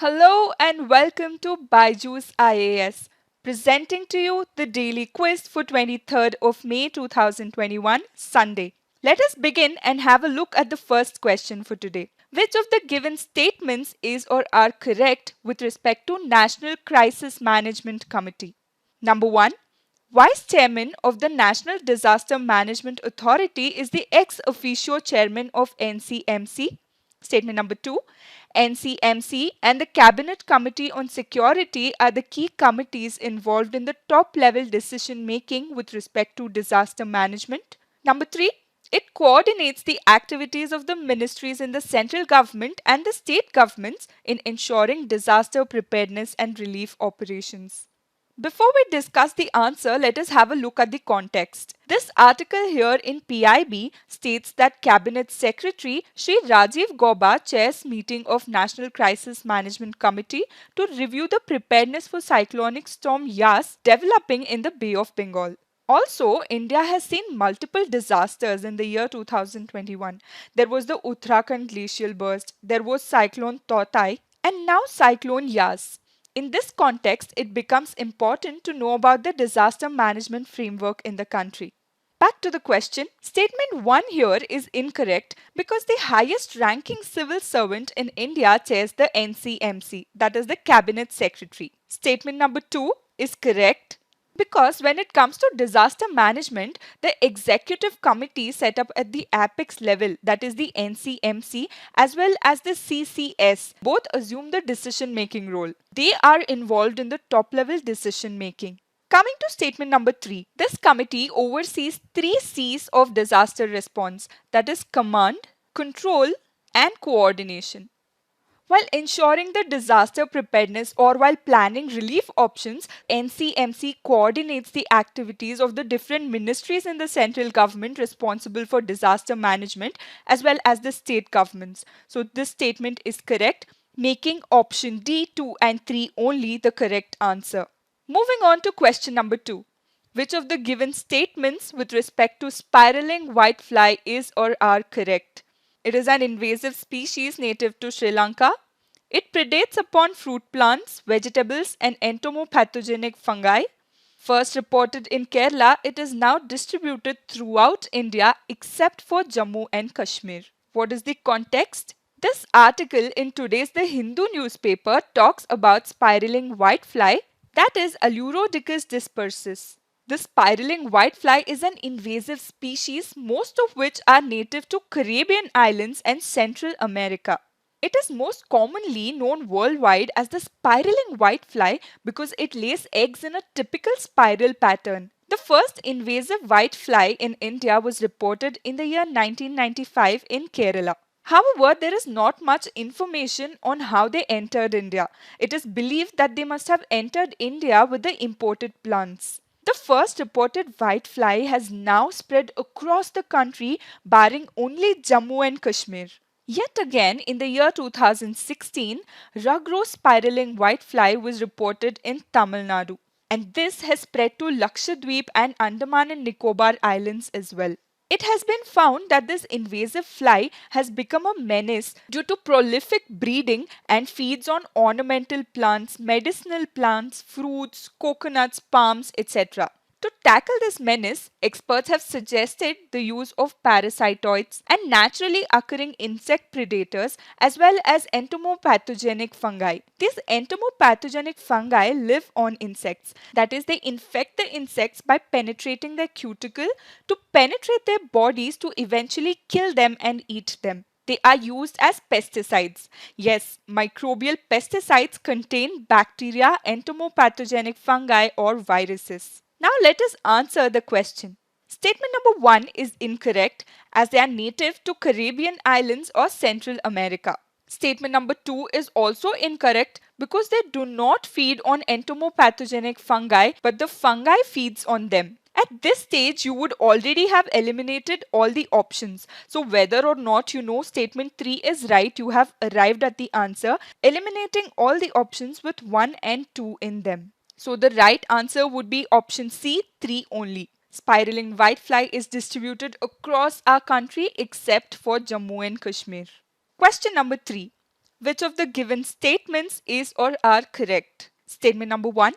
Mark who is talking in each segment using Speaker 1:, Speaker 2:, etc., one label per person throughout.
Speaker 1: Hello and welcome to BYJU'S IAS, presenting to you the daily quiz for 23rd of May 2021, Sunday. Let us begin and have a look at the first question for today. Which of the given statements is or are correct with respect to National Crisis Management Committee? Number 1. Vice Chairman of the National Disaster Management Authority is the ex officio chairman of NCMC. Statement number 2. NCMC and the Cabinet Committee on Security are the key committees involved in the top level decision making with respect to disaster management. Number 3. It coordinates the activities of the ministries in the central government and the state governments in ensuring disaster preparedness and relief operations. Before we discuss the answer, let us have a look at the context. This article here in PIB states that Cabinet Secretary Shri Rajiv Gauba chairs meeting of National Crisis Management Committee to review the preparedness for cyclonic storm Yaas developing in the Bay of Bengal. Also, India has seen multiple disasters in the year 2021. There was the Uttarakhand glacial burst, there was Cyclone Tautai, and now Cyclone Yaas. In this context, it becomes important to know about the disaster management framework in the country. Back to the question, statement 1 here is incorrect because the highest ranking civil servant in India chairs the NCMC, that is the Cabinet Secretary. Statement number 2 is correct because when it comes to disaster management, the executive committee set up at the apex level, that is the NCMC, as well as the CCS, both assume the decision making role. They are involved in the top level decision making. Coming to statement number 3, this committee oversees 3 C's of disaster response, that is command, control, and coordination. While ensuring the disaster preparedness or while planning relief options, NCMC coordinates the activities of the different ministries in the central government responsible for disaster management as well as the state governments. So this statement is correct, making option D, 2 and 3 only the correct answer. Moving on to question number 2. Which of the given statements with respect to spiraling whitefly is or are correct? It is an invasive species native to Sri Lanka. It predates upon fruit plants, vegetables and entomopathogenic fungi. First reported in Kerala, it is now distributed throughout India except for Jammu and Kashmir. What is the context? This article in today's The Hindu newspaper talks about spiraling whitefly, that is Alurodicus dispersus. The spiraling whitefly is an invasive species, most of which are native to Caribbean islands and Central America. It is most commonly known worldwide as the spiraling whitefly because it lays eggs in a typical spiral pattern. The first invasive whitefly in India was reported in the year 1995 in Kerala. However, there is not much information on how they entered India. It is believed that they must have entered India with the imported plants. The first reported whitefly has now spread across the country, barring only Jammu and Kashmir. Yet again, in the year 2016, rug-row spiraling whitefly was reported in Tamil Nadu. And this has spread to Lakshadweep and Andaman and Nicobar Islands as well. It has been found that this invasive fly has become a menace due to prolific breeding and feeds on ornamental plants, medicinal plants, fruits, coconuts, palms, etc. To tackle this menace, experts have suggested the use of parasitoids and naturally occurring insect predators as well as entomopathogenic fungi. These entomopathogenic fungi live on insects. That is, they infect the insects by penetrating their cuticle to penetrate their bodies to eventually kill them and eat them. They are used as pesticides. Yes, microbial pesticides contain bacteria, entomopathogenic fungi or viruses. Now let us answer the question. Statement number 1 is incorrect as they are native to Caribbean islands or Central America. Statement number 2 is also incorrect because they do not feed on entomopathogenic fungi but the fungi feeds on them. At this stage, you would already have eliminated all the options. So whether or not you know statement 3 is right, you have arrived at the answer, eliminating all the options with 1 and 2 in them. So the right answer would be option C, 3 only. Spiraling whitefly is distributed across our country except for Jammu and Kashmir. Question number 3. Which of the given statements is or are correct? Statement number 1.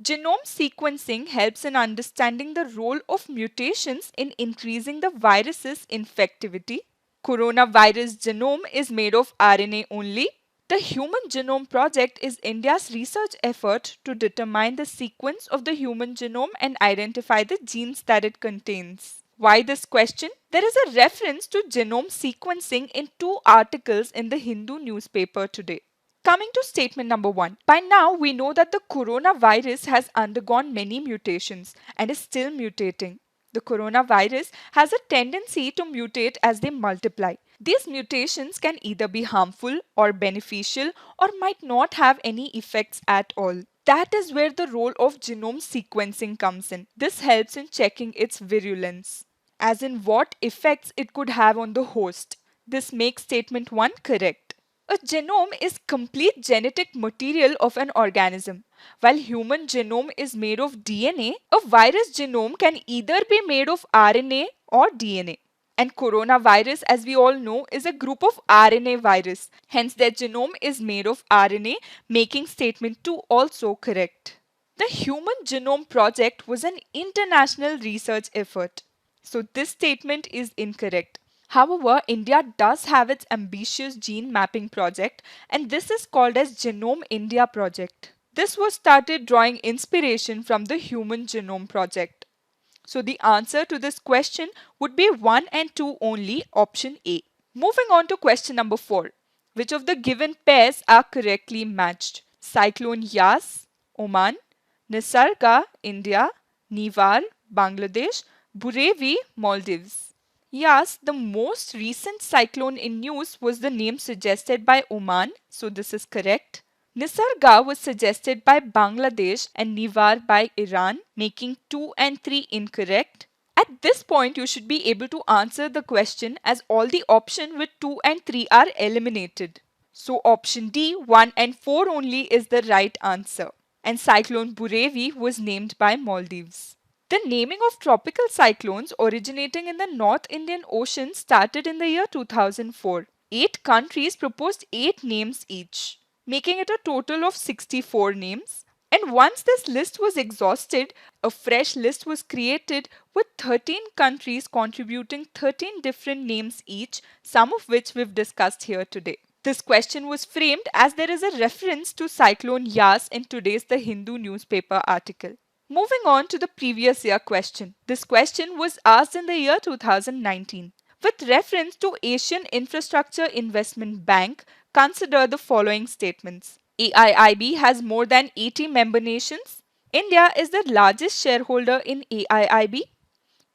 Speaker 1: Genome sequencing helps in understanding the role of mutations in increasing the virus's infectivity. Coronavirus genome is made of RNA only. The Human Genome Project is India's research effort to determine the sequence of the human genome and identify the genes that it contains. Why this question? There is a reference to genome sequencing in 2 articles in the Hindu newspaper today. Coming to statement number 1. By now, we know that the coronavirus has undergone many mutations and is still mutating. The coronavirus has a tendency to mutate as they multiply. These mutations can either be harmful or beneficial or might not have any effects at all. That is where the role of genome sequencing comes in. This helps in checking its virulence, as in what effects it could have on the host. This makes statement 1 correct. A genome is complete genetic material of an organism. While human genome is made of DNA, a virus genome can either be made of RNA or DNA. And coronavirus, as we all know, is a group of RNA virus. Hence, their genome is made of RNA, making statement 2 also correct. The Human Genome Project was an international research effort. So, this statement is incorrect. However, India does have its ambitious gene mapping project, and this is called as Genome India project. This was started drawing inspiration from the Human Genome Project. So the answer to this question would be 1 and 2 only, option A. Moving on to question number 4. Which of the given pairs are correctly matched? Cyclone Yaas, Oman; Nisarga, India; Nivar, Bangladesh; Burevi, Maldives. Yes, the most recent cyclone in news was the name suggested by Oman, so this is correct. Nisarga was suggested by Bangladesh and Nivar by Iran, making 2 and 3 incorrect. At this point, you should be able to answer the question as all the options with 2 and 3 are eliminated. So option D, 1 and 4 only is the right answer. And cyclone Burevi was named by Maldives. The naming of tropical cyclones originating in the North Indian Ocean started in the year 2004. 8 countries proposed 8 names each, making it a total of 64 names. And once this list was exhausted, a fresh list was created with 13 countries contributing 13 different names each, some of which we've discussed here today. This question was framed as there is a reference to Cyclone Yaas in today's The Hindu newspaper article. Moving on to the previous year question. This question was asked in the year 2019. With reference to Asian Infrastructure Investment Bank, consider the following statements. AIIB has more than 80 member nations. India is the largest shareholder in AIIB.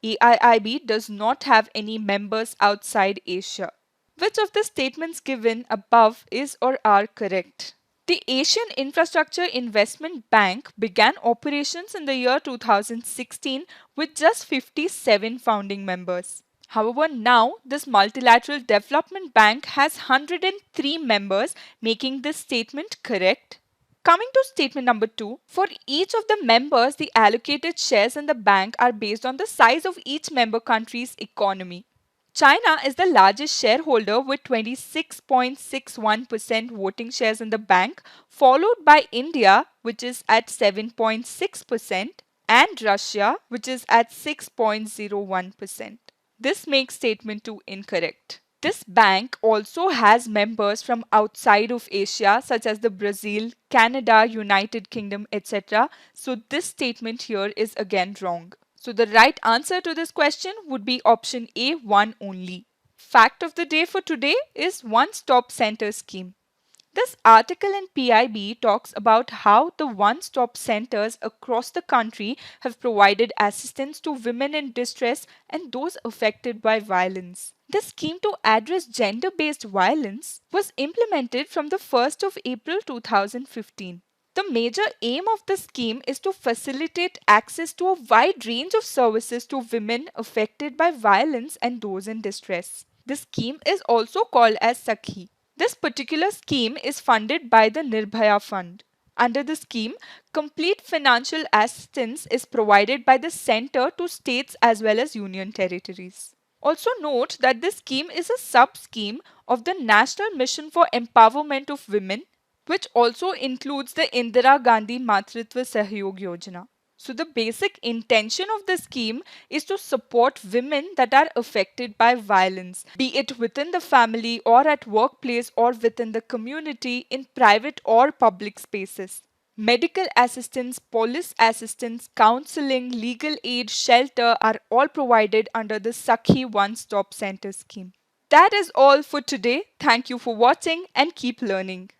Speaker 1: AIIB does not have any members outside Asia. Which of the statements given above is or are correct? The Asian Infrastructure Investment Bank began operations in the year 2016 with just 57 founding members. However, now this multilateral development bank has 103 members, making this statement correct. Coming to statement number 2, for each of the members, the allocated shares in the bank are based on the size of each member country's economy. China is the largest shareholder with 26.61% voting shares in the bank, followed by India, which is at 7.6%, and Russia, which is at 6.01%. This makes statement 2 incorrect. This bank also has members from outside of Asia, such as the Brazil, Canada, United Kingdom, etc. So this statement here is again wrong. So the right answer to this question would be option A, 1 only. Fact of the day for today is One-Stop Center scheme. This article in PIB talks about how the one-stop centers across the country have provided assistance to women in distress and those affected by violence. The scheme to address gender-based violence was implemented from the 1st of April 2015. The major aim of the scheme is to facilitate access to a wide range of services to women affected by violence and those in distress. The scheme is also called as Sakhi. This particular scheme is funded by the Nirbhaya Fund. Under the scheme, complete financial assistance is provided by the center to states as well as union territories. Also note that this scheme is a sub-scheme of the National Mission for Empowerment of Women, which also includes the Indira Gandhi Matritva Sahyog Yojana. So the basic intention of the scheme is to support women that are affected by violence, be it within the family or at workplace or within the community in private or public spaces. Medical assistance, police assistance, counseling, legal aid, shelter are all provided under the Sakhi One Stop Center scheme. That is all for today. Thank you for watching and keep learning.